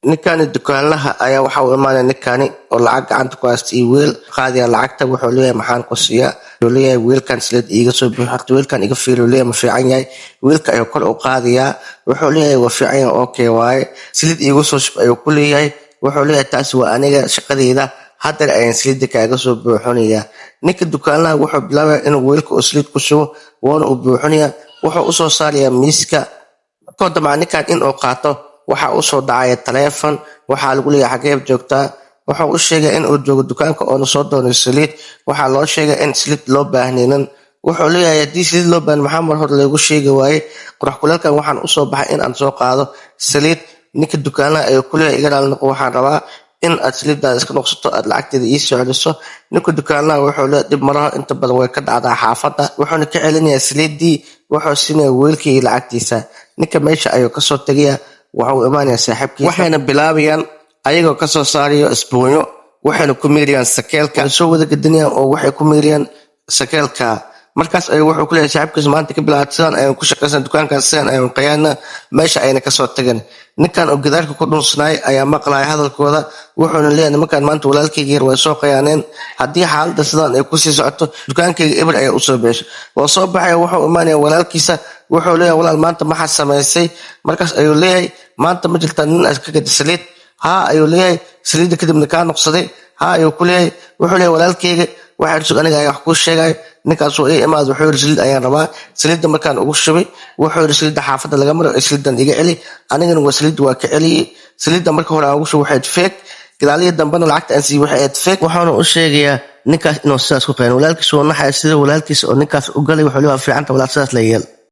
ninkani dukaanlaha ayaa waxa uu imaanaya ninkani oo lacag gacanta ku haysta iyo weel qaadaya lacagta wuxuu leeyahay maxaan ku siiyaa wuxuu leeyahay weelkan silid iiga soo buux horta weelkan iga fiiri leeyahay ma fiican yahay weelka ayuu kor u qaadayaa wuxuu leeyahay waa fiican yahay okay waaye silid iigu soo shub ayuu ku leeyahay wuxuu leeyahay taasi waa aniga shaqadeyda haddana ayaan silida kaaga soo buuxinayaa ninka dukaanlaha wuxuu bilaabaya inuu weelka uu silid ku shubo waana uu buuxinayaa wuxuu usoo saarayaa miiska kodama ninkan in uu qaato waxa uu soo dhacaya taleefon waxaa lagu leeyahay xageeb joogtaa wuxuu u sheegay in uu joogo dukaanka oo soo doono saliid waxaa loo sheegay in saliid loo baahneenin wuxuu leeyahay haddii saliid loo baahan maxaa mar hore lagu sheegi waaye qurax kuleelkan waxaan usoo baxay in aan soo qaado saliid ninka dukaanlaha ayuu ku leeyahay iga dhaal noqo waxaan rabaa in aad saliidaada iska noqsato aad lacagteeda ii socdiso ninka dukaanlaha wuxuu leeyahay dhib malaha inta badan way ka dhacdaa xaafadda wuxuuna ka celinayaa saliiddii wuxuu siinaya weelkii iyo lacagtiisa ninka meesha ayuu kasoo tegayaa waxuu imaanayaa saaxiibkiisa waxayna bilaabayaan ayagoo kasoo saarayo isbuunyo waxayna ku miiriyaan sakeelka soo wada gadinayaan oo waxay ku miiriyaan sakeelka markaas ayuu wuxuu ku leeyahay saaxiibkiisa maanta ka bilaabay sidaan ayaan ku shaqaysan dukaankaas sidaan ayaan qayaana meesha ayna kasoo tagan ninkan oo gidaarka ku dhunsanaay ayaa maqlaya hadalkooda wuxuuna leeyahay nimankan maanta walaalkayga yar way soo qayaaneen haddii xaaladda sidaan ay kusii socoto dukaankayga eber ayaa usoo beeshay waa soo baxaya wuxuu imaanaya walaalkiisa wuxuu leeyahay walaal maanta maxaa samaysay markaas ayuu leeyahay maanta ma jirtaa nin aad ka gadi saliid haa ayuu leeyahay saliidda kadibna kaa noqsaday haa ayuu ku leeyahay wuxuu leeyahay walaalkayga waxaa sug aniga ayaa wax kuu sheegay ninkaasuu ii imaad wuxuu yidhi saliid ayaan rabaa saliidda markaan ugu shubay wuxuu yidhi saliidda xaafadda laga maro ee saliiddan iga celi anigana waa saliidda waa ka celiyey saliidda marka hore aan ugu shubay waxayd feeg gadaaliya dambena lacagta aan siiyey waxay ayd feeg waxaana u sheegayaa ninkaas inuu sidaas ku qayan walaalkiisa oo naxaya sida walaalkiisa oo ninkaas u galay wuxuu leeyahay fiicanta walaal sidaas la yeel